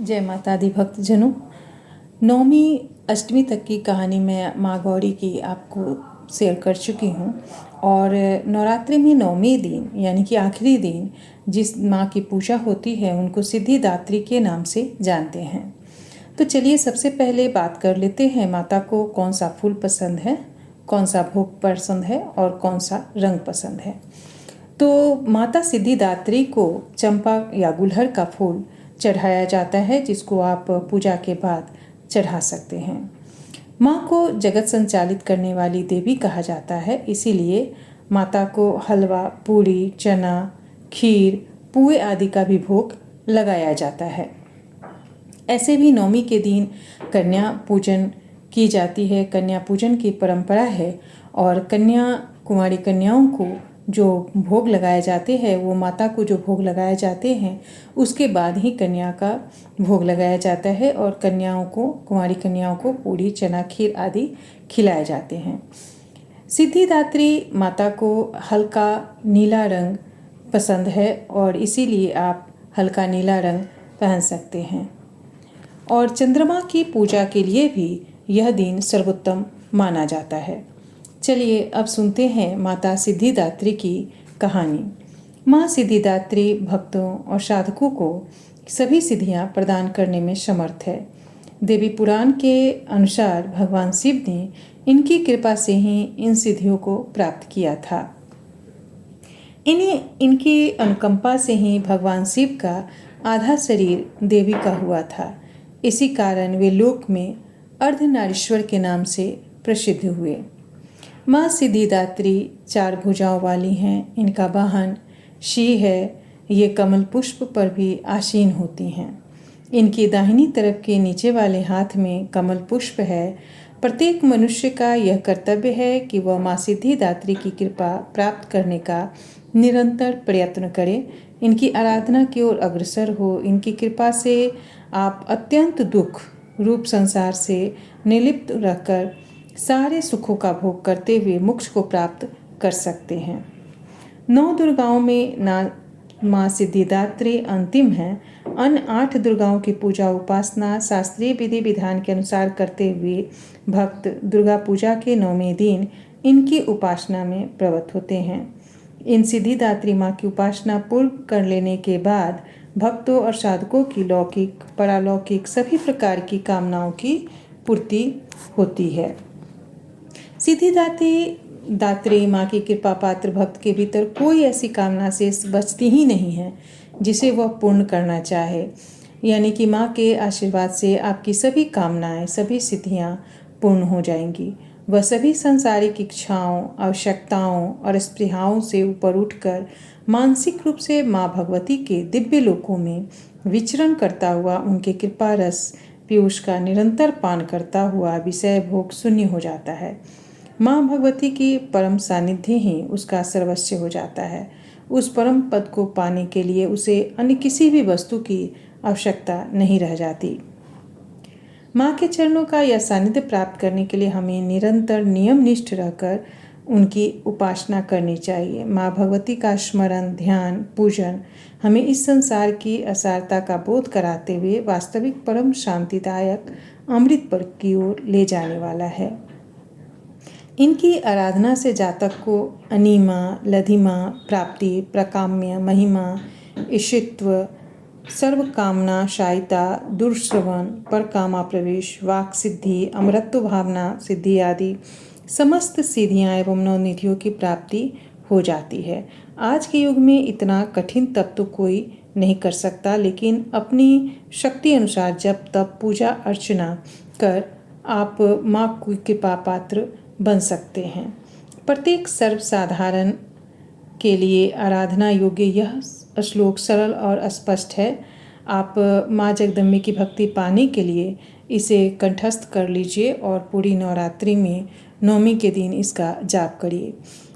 जय माता दी भक्तजनों। नौमी अष्टमी तक की कहानी मैं माँ गौरी की आपको शेयर कर चुकी हूँ और नवरात्रि में नौमी दिन यानी कि आखिरी दिन जिस माँ की पूजा होती है उनको सिद्धिदात्री के नाम से जानते हैं। तो चलिए सबसे पहले बात कर लेते हैं माता को कौन सा फूल पसंद है, कौन सा भोग पसंद है और कौन सा रंग पसंद है। तो माता सिद्धिदात्री को चंपा या गुलहर का फूल चढ़ाया जाता है, जिसको आप पूजा के बाद चढ़ा सकते हैं। माँ को जगत संचालित करने वाली देवी कहा जाता है, इसीलिए माता को हलवा, पूरी, चना, खीर, पुए आदि का भी भोग लगाया जाता है। ऐसे भी नवमी के दिन कन्या पूजन की जाती है। कन्या पूजन की परंपरा है और कुंवारी कन्याओं को जो भोग लगाए जाते हैं, वो माता को जो भोग लगाए जाते हैं उसके बाद ही कन्या का भोग लगाया जाता है और कुंवारी कन्याओं को पूरी, चना, खीर आदि खिलाए जाते हैं। सिद्धिदात्री माता को हल्का नीला रंग पसंद है और इसीलिए आप हल्का नीला रंग पहन सकते हैं। और चंद्रमा की पूजा के लिए भी यह दिन सर्वोत्तम माना जाता है। चलिए अब सुनते हैं माता सिद्धिदात्री की कहानी। माँ सिद्धिदात्री भक्तों और साधकों को सभी सिद्धियाँ प्रदान करने में समर्थ है। देवी पुराण के अनुसार भगवान शिव ने इनकी कृपा से ही इन सिद्धियों को प्राप्त किया था। इनकी अनुकंपा से ही भगवान शिव का आधा शरीर देवी का हुआ था। इसी कारण वे लोक में अर्धनारीश्वर के नाम से प्रसिद्ध हुए। माँ सिद्धिदात्री 4 भुजाओं वाली हैं। इनका वाहन शी है। ये कमल पुष्प पर भी आसीन होती हैं। इनकी दाहिनी तरफ के नीचे वाले हाथ में कमल पुष्प है। प्रत्येक मनुष्य का यह कर्तव्य है कि वह माँ सिद्धिदात्री की कृपा प्राप्त करने का निरंतर प्रयत्न करे, इनकी आराधना की ओर अग्रसर हो। इनकी कृपा से आप अत्यंत दुख रूप संसार से निर्लिप्त रहकर सारे सुखों का भोग करते हुए मोक्ष को प्राप्त कर सकते हैं। 9 दुर्गाओं में माँ सिद्धिदात्री अंतिम है। अन्य 8 दुर्गाओं की पूजा उपासना शास्त्रीय विधि विधान के अनुसार करते हुए भक्त दुर्गा पूजा के 9वें दिन इनकी उपासना में प्रवृत्त होते हैं। इन सिद्धिदात्री माँ की उपासना पूर्ण कर लेने के बाद भक्तों और साधकों की लौकिक, परालौकिक सभी प्रकार की कामनाओं की पूर्ति होती है। सिद्धिदात्री माँ की कृपा पात्र भक्त के भीतर कोई ऐसी कामना से बचती ही नहीं है जिसे वह पूर्ण करना चाहे। यानी कि माँ के आशीर्वाद से आपकी सभी कामनाएं, सभी सिद्धियाँ पूर्ण हो जाएंगी। वह सभी सांसारिक इच्छाओं, आवश्यकताओं और स्पृहाओं से ऊपर उठकर मानसिक रूप से माँ भगवती के दिव्य लोकों में विचरण करता हुआ उनके कृपा रस पीयूष का निरंतर पान करता हुआ विषय भोग शून्य हो जाता है। माँ भगवती की परम सानिध्य ही उसका सर्वस्व हो जाता है। उस परम पद को पाने के लिए उसे अन्य किसी भी वस्तु की आवश्यकता नहीं रह जाती। माँ के चरणों का यह सानिध्य प्राप्त करने के लिए हमें निरंतर नियमनिष्ठ रहकर उनकी उपासना करनी चाहिए। माँ भगवती का स्मरण, ध्यान, पूजन हमें इस संसार की असारता का बोध कराते हुए वास्तविक परम शांतिदायक अमृत पद की ओर ले जाने वाला है। इनकी आराधना से जातक को अनिमा, लधिमा, प्राप्ति, प्रकाम्य, महिमा, ईशित्व, सर्व कामना शायिता, दुर्श्रवण, परकामा प्रवेश, वाक सिद्धि, अमरत्व भावना सिद्धि आदि समस्त सिद्धियाँ एवं नवनिधियों की प्राप्ति हो जाती है। आज के युग में इतना कठिन तप तो कोई नहीं कर सकता, लेकिन अपनी शक्ति अनुसार जब तप पूजा अर्चना कर आप माँ की कृपा पात्र बन सकते हैं। प्रत्येक सर्वसाधारण के लिए आराधना योग्य यह श्लोक सरल और स्पष्ट है। आप माँ जगदम्बे की भक्ति पाने के लिए इसे कंठस्थ कर लीजिए और पूरी नवरात्रि में नवमी के दिन इसका जाप करिए।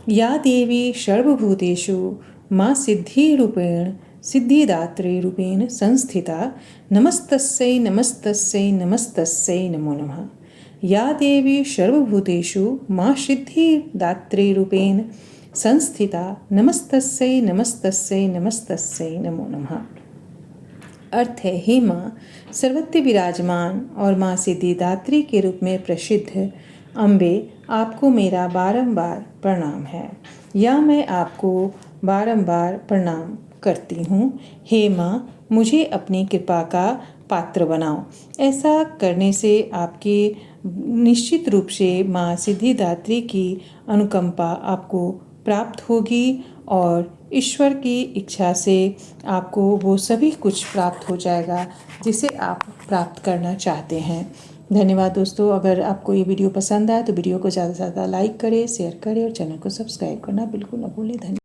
या देवी सर्वभूतेषु माँ सिद्धि रूपेण सिद्धिदात्री रूपेण संस्थिता नमस्तस्यै नमस्तस्यै नमस्तस्यै नमो नमः। या देवी सर्वभूतेषु माँ सिद्धिदात्री रूपेण संस्थिता नमस्तस्यै नमस्तस्यै नमस्तस्यै नमो नमः। अर्थ है, हे माँ सर्वत्र विराजमान और माँ सिद्धिदात्री के रूप में प्रसिद्ध अम्बे, आपको मेरा बारंबार प्रणाम है, या मैं आपको बारंबार प्रणाम करती हूँ। हे माँ, मुझे अपनी कृपा का पात्र बनाओ। ऐसा करने से आपके निश्चित रूप से माँ सिद्धिदात्री की अनुकंपा आपको प्राप्त होगी और ईश्वर की इच्छा से आपको वो सभी कुछ प्राप्त हो जाएगा जिसे आप प्राप्त करना चाहते हैं। धन्यवाद दोस्तों। अगर आपको ये वीडियो पसंद आए तो वीडियो को ज़्यादा से ज़्यादा लाइक करें, शेयर करें और चैनल को सब्सक्राइब करना बिल्कुल न भूलें। धन्यवाद।